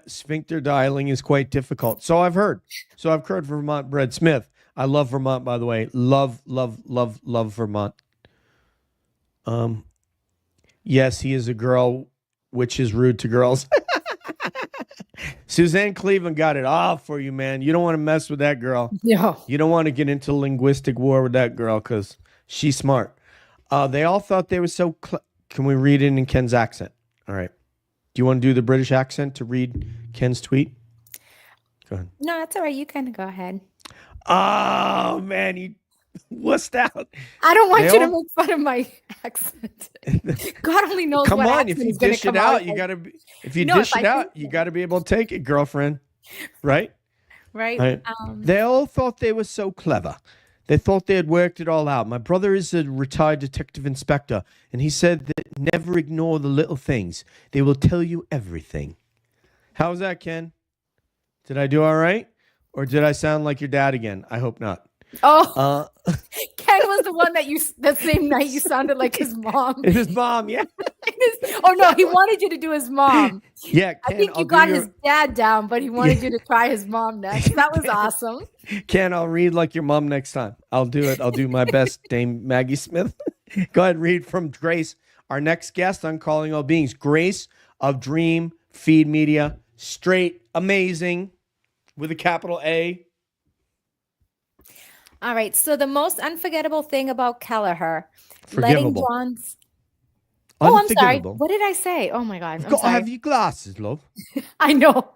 Sphincter dialing is quite difficult. So I've heard. Vermont Bread Smith. I love Vermont, by the way. Love Vermont. Yes, he is a girl, which is rude to girls. Suzanne Cleveland got it all for you, man. You don't want to mess with that girl. No. You don't want to get into linguistic war with that girl because she's smart. They all thought they were so... Can we read it in Ken's accent? All right. Do you want to do the British accent to read Ken's tweet? Go ahead. No, that's all right. You kind of go ahead. Oh, man. You wussed out. I don't want you to make fun of my accent. God only knows Come what on. If you dish it out, you got to be... If you dish it out, you got to be able to take it, girlfriend. Right? Right. They all thought they were so clever. They thought they had worked it all out. My brother is a retired detective inspector, and he said that never ignore the little things. They will tell you everything. How's that, Ken? Did I do all right? Or did I sound like your dad again? I hope not. Oh, Ken was the one that same night you sounded like his mom. His mom, yeah. Oh, no, he wanted you to do his mom. Yeah, Ken, I think you got his dad down, but he wanted you to try his mom next. That was awesome. Ken, I'll read like your mom next time. I'll do it. I'll do my best, Dame Maggie Smith. Go ahead and read from Grace. our next guest on Calling All Beings, Grace of Dream Feed Media. Straight amazing with a capital A. All right. So the most unforgettable thing about Kelleher, Forgivable. Oh, I'm sorry. Unforgivable. What did I say? Oh my God. You've I'm got to sorry. have your glasses, love. I know.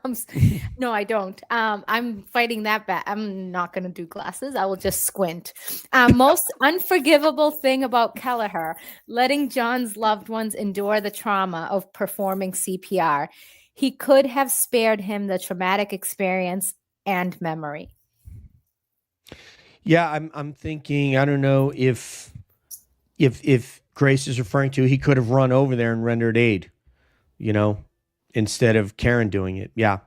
No, I don't. I'm fighting that back. I'm not going to do glasses. I will just squint. Most unforgivable thing about Kelleher, letting John's loved ones endure the trauma of performing CPR. He could have spared him the traumatic experience and memory. Yeah, I'm thinking, I don't know if Grace is referring to, he could have run over there and rendered aid, instead of Karen doing it. Yeah.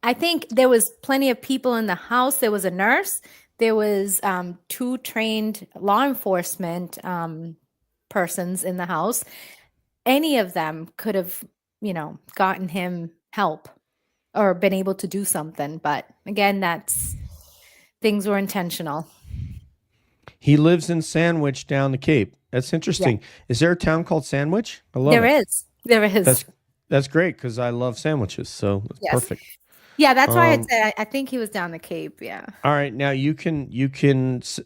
I think there was plenty of people in the house. There was a nurse. There was 2 trained law enforcement persons in the house. Any of them could have, gotten him help or been able to do something. But again, things were intentional. He lives in Sandwich down the Cape. That's interesting. Yeah. Is there a town called Sandwich? I love it. There is. That's great because I love sandwiches. So it's perfect. Yeah, that's why I said I think he was down the Cape. Yeah. All right, now you can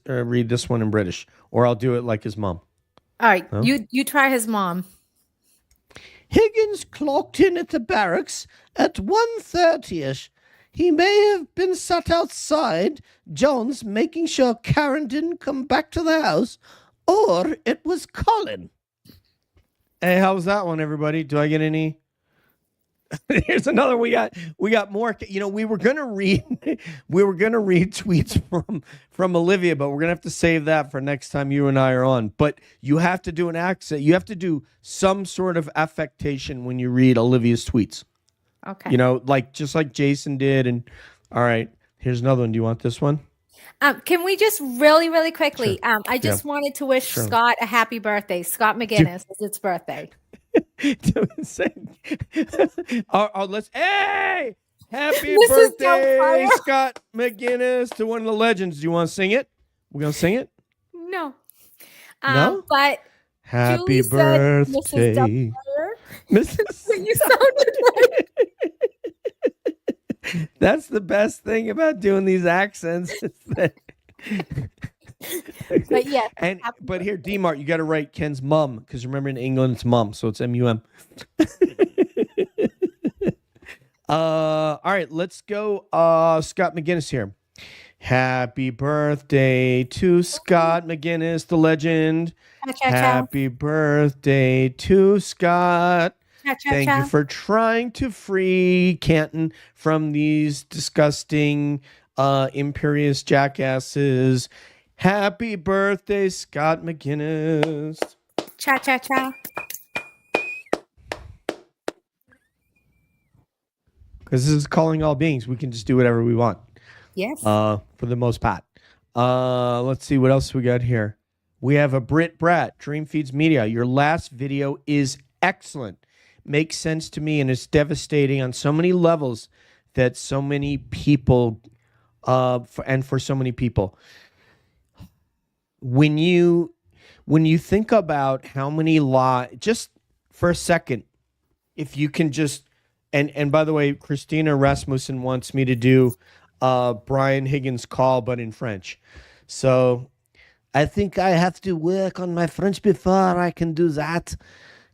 read this one in British, or I'll do it like his mom. All right, you try his mom. Higgins clocked in at the barracks at 1:30ish. He may have been sat outside, Jones making sure Karen didn't come back to the house, or it was Colin. Hey, how was that one, everybody? Do I get any? Here's another. We got more. We were gonna read tweets from Olivia, but we're gonna have to save that for next time you and I are on. But you have to do an accent. You have to do some sort of affectation when you read Olivia's tweets. Okay. Just like Jason did. And all right, here's another one. Do you want this one? Can we just really, really quickly? Sure. I just wanted to wish Scott a happy birthday. Scott McGinnis, it's its birthday. Let's happy birthday, Scott McGinnis, to one of the legends. Do you want to sing it? We're gonna sing it. No. No. But happy birthday, Mrs. You sounded like. That's the best thing about doing these accents. But yeah. But here, D-Mart, you got to write Ken's mum, because remember in England it's mum, so it's M-U-M. All right, let's go. Scott McGinnis here. Happy birthday to Scott McGinnis, the legend. Happy birthday to Scott. Thank you for trying to free Canton from these disgusting, imperious jackasses. Happy birthday, Scott McGinnis. Cha cha cha. Because this is Calling All Beings. We can just do whatever we want. Yes. For the most part. Let's see what else we got here. We have a Brit Brat, Dream Feeds Media. Your last video is excellent. Makes sense to me, and it's devastating on so many levels that so many people, for so many people. When you think about how many just for a second, if you can just, and by the way, Christina Rasmussen wants me to do Brian Higgins call, but in French. So I think I have to work on my French before I can do that.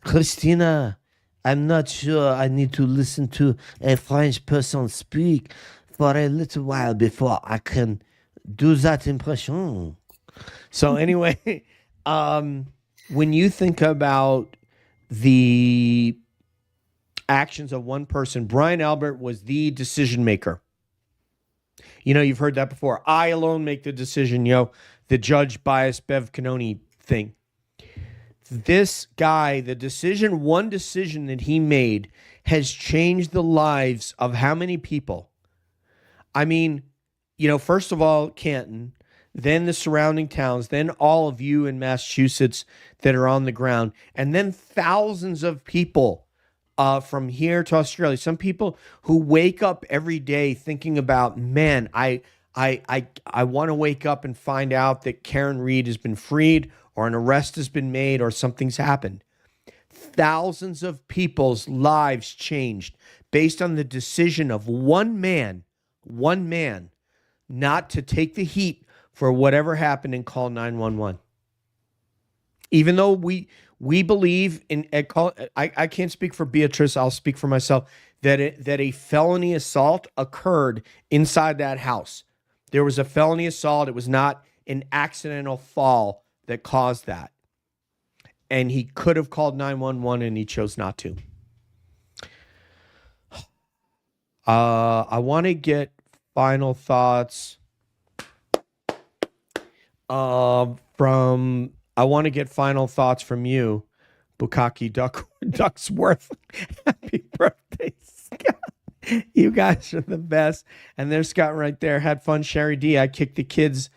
Christina, I'm not sure I need to listen to a French person speak for a little while before I can do that impression. So anyway, when you think about the actions of one person, Brian Albert was the decision maker. You've heard that before. I alone make the decision, the Judge Bias Bev Canoni thing. This guy, one decision that he made has changed the lives of how many people? I mean, first of all, Canton, then the surrounding towns, then all of you in Massachusetts that are on the ground, and then thousands of people from here to Australia. Some people who wake up every day thinking about, man, I want to wake up and find out that Karen Read has been freed, or an arrest has been made, or something's happened. thousands of people's lives changed based on the decision of one man, not to take the heat for whatever happened and call 911. Even though we believe in I can't speak for Beatrice, I'll speak for myself, that a felony assault occurred inside that house. There was a felony assault. It was not an accidental fall that caused that. And he could have called 911 and he chose not to. I want to get final thoughts from you, Bukaki Ducksworth. Happy birthday, Scott. You guys are the best. And there's Scott right there. Had fun, Sherry D. I kicked the kids'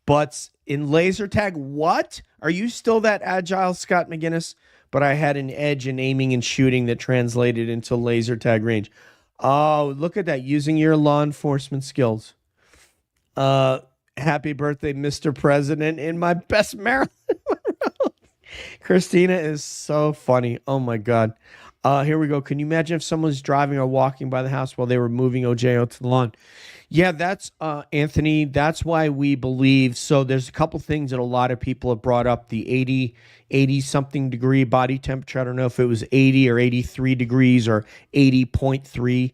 butts in laser tag. What? Are you still that agile, Scott McGinnis? But I had an edge in aiming and shooting that translated into laser tag range. Oh, look at that. Using your law enforcement skills. Happy birthday, Mr. President, in my best Maryland. Christina is so funny. Oh, my God. Here we go. Can you imagine if someone's driving or walking by the house while they were moving OJ out to the lawn? Yeah, that's Anthony. That's why we believe. So there's a couple things that a lot of people have brought up. The 80 something degree body temperature. I don't know if it was 80 or 83 degrees or 80.3.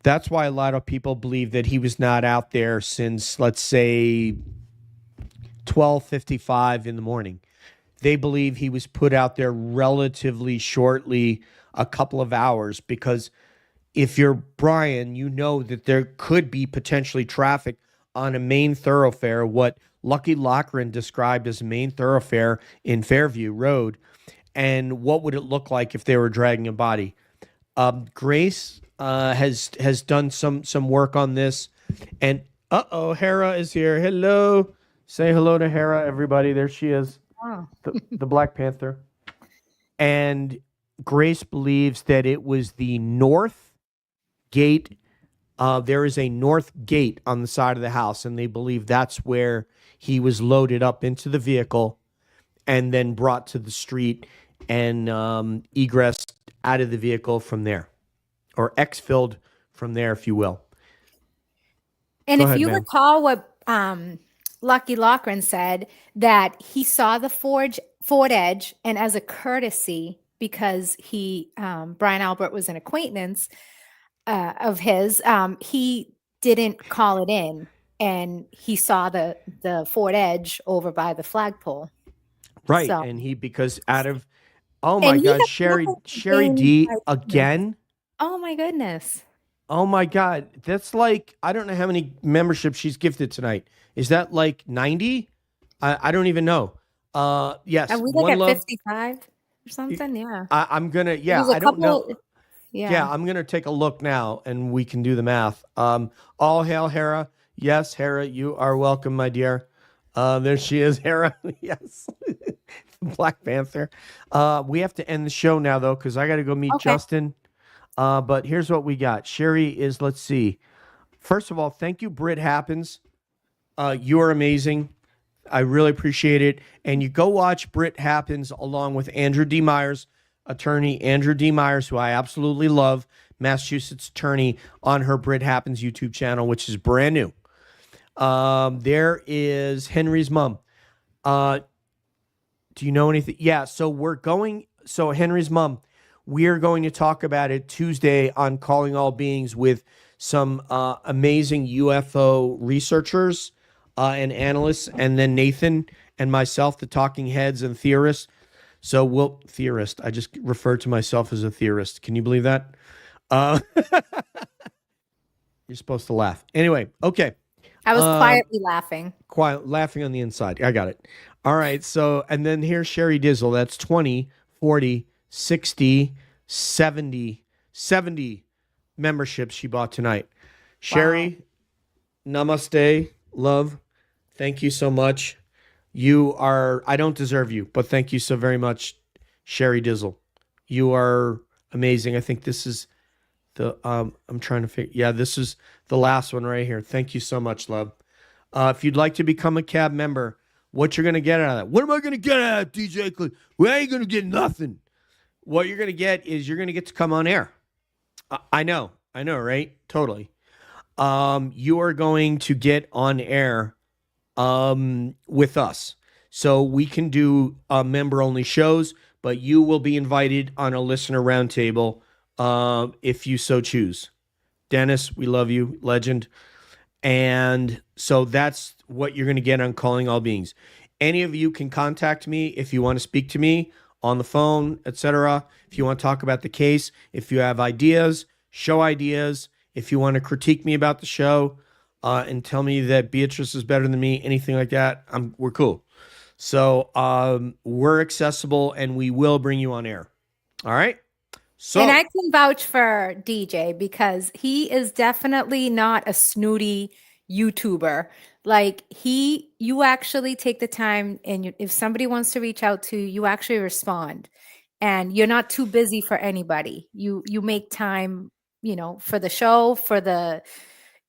That's why a lot of people believe that he was not out there since, let's say, 12:55 in the morning. They believe he was put out there relatively shortly, a couple of hours, because if you're Brian, you know that there could be potentially traffic on a main thoroughfare, what Lucky Loughran described as a main thoroughfare in Fairview Road. And what would it look like if they were dragging a body? Grace has done some work on this. And Hera is here. Hello. Say hello to Hera, everybody. There she is. Oh. The Black Panther. And Grace believes that it was the north gate. There is a north gate on the side of the house, and they believe that's where he was loaded up into the vehicle and then brought to the street and egressed out of the vehicle from there, or exfilled from there, if you will. And Go if ahead, you ma'am. recall what Lucky Loughran said, that he saw the Ford Edge, and as a courtesy, because Brian Albert was an acquaintance of his, he didn't call it in, and he saw the Ford Edge over by the flagpole. Right, So- and because out of, oh my And he God, has Sherry nothing D like- again. Oh my goodness. Oh my God, that's like, I don't know how many memberships she's gifted tonight. Is that like 90? I don't even know. Yes, Are we one like at love. 55 or something? Yeah. I'm gonna, yeah, There's a I don't know. couple- Yeah, I'm gonna take a look now, and we can do the math. All hail Hera. Yes, Hera, you are welcome, my dear. There she is, Hera. Yes, Black Panther. We have to end the show now, though, because I got to go meet Okay. Justin. But here's what we got. Sherry is, let's see. First of all, thank you, Brit Happens. You are amazing. I really appreciate it. And you go watch Brit Happens along with Andrew D. Myers, attorney Andrew D. Myers, who I absolutely love, Massachusetts attorney, on her Brit Happens YouTube channel, which is brand new. There is Henry's mom. Do you know anything? Yeah, so Henry's mom, we are going to talk about it Tuesday on Calling All Beings with some amazing UFO researchers and analysts, and then Nathan and myself, the talking heads and theorists. So theorist. I just refer to myself as a theorist. Can you believe that? You're supposed to laugh. Anyway, okay. I was quietly laughing. Quiet, laughing on the inside. I got it. All right. So, and then here's Sherry Dizzle. That's 20, 40, 60, 70 memberships she bought tonight. Sherry, namaste, love. Thank you so much. I don't deserve you, but thank you so very much, Sherry Dizzle. You are amazing. I think this is I'm trying to figure. Yeah, this is the last one right here. Thank you so much, love. If you'd like to become a cab member, what you're going to get out of that? What am I going to get out of that, DJ Click? We ain't going to get nothing. what you're going to get is you're going to get to come on air. I know, right? Totally. You are going to get on air with us. So we can do member-only shows, but you will be invited on a listener roundtable if you so choose. Dennis, we love you, legend. And so that's what you're going to get on Calling All Beings. Any of you can contact me if you want to speak to me on the phone, etc. If you want to talk about the case, if you have ideas, show ideas, if you want to critique me about the show and tell me that Beatrice is better than me, anything like that, we're cool. So we're accessible and we will bring you on air. All right? So, and I can vouch for DJ because he is definitely not a snooty YouTuber. Like you actually take the time, and if somebody wants to reach out to you, you actually respond, and you're not too busy for anybody. You make time, for the show, for the,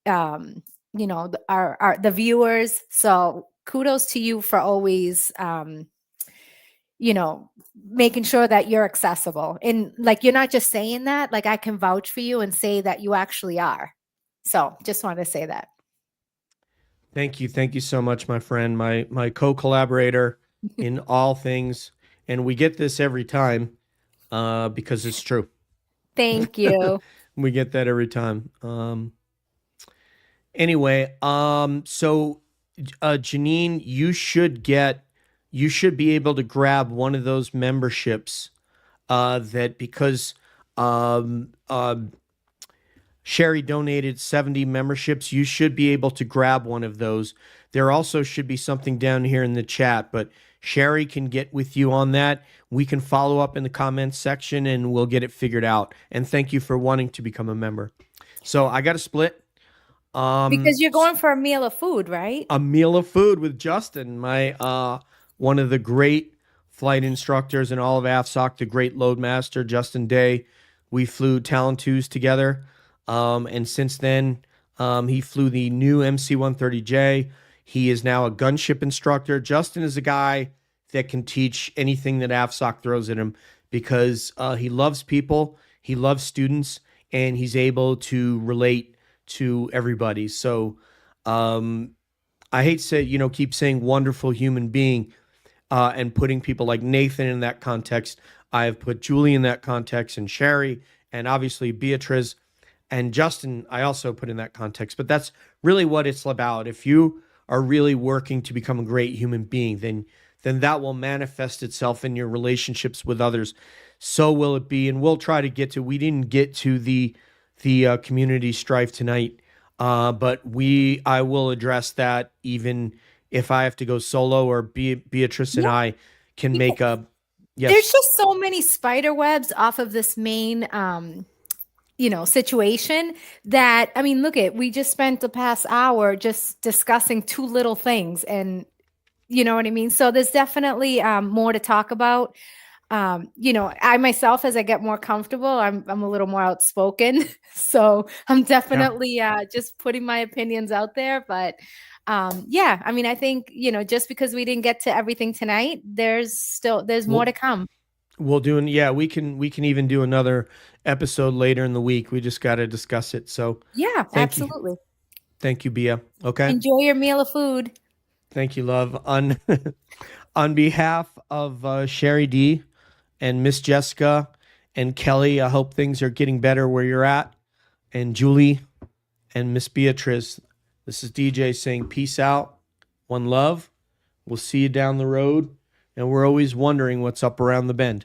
the viewers. So kudos to you for always, making sure that you're accessible. And like, you're not just saying that, like I can vouch for you and say that you actually are. So just wanted to say that. Thank you. Thank you so much, my friend, my co-collaborator in all things. And we get this every time because it's true. Thank you. We get that every time. Anyway, so Janine, you should be able to grab one of those memberships that because Sherry donated 70 memberships. You should be able to grab one of those. There also should be something down here in the chat, but Sherry can get with you on that. We can follow up in the comments section and we'll get it figured out. And thank you for wanting to become a member. So I got a split. Because you're going for a meal of food, right? A meal of food with Justin, my one of the great flight instructors in all of AFSOC, the great loadmaster, Justin Day. We flew Talon 2s together. And since then, he flew the new MC-130J. He is now a gunship instructor. Justin is a guy that can teach anything that AFSOC throws at him because he loves people, he loves students, and he's able to relate to everybody. So I hate to say, keep saying wonderful human being and putting people like Nathan in that context. I have put Julie in that context and Sherry and obviously Beatrice. And Justin, I also put in that context, but that's really what it's about. If you are really working to become a great human being, then that will manifest itself in your relationships with others. So will it be. And we'll try to we didn't get to the community strife tonight, but I will address that even if I have to go solo or Beatrice and I can make a, yes. There's just so many spider webs off of this main, situation that, we just spent the past hour just discussing two little things and you know what I mean? So there's definitely more to talk about. I myself, as I get more comfortable, I'm a little more outspoken. So I'm definitely just putting my opinions out there. But I think, just because we didn't get to everything tonight, there's more to come. We'll do, we can even do another episode later in the week. We just got to discuss it. So yeah, absolutely. Thank you, Bia. Okay. Enjoy your meal of food. Thank you, love. On behalf of Sherry D and Miss Jessica and Kelly, I hope things are getting better where you're at. And Julie and Miss Beatrice, this is DJ saying peace out, one love. We'll see you down the road. And we're always wondering what's up around the bend.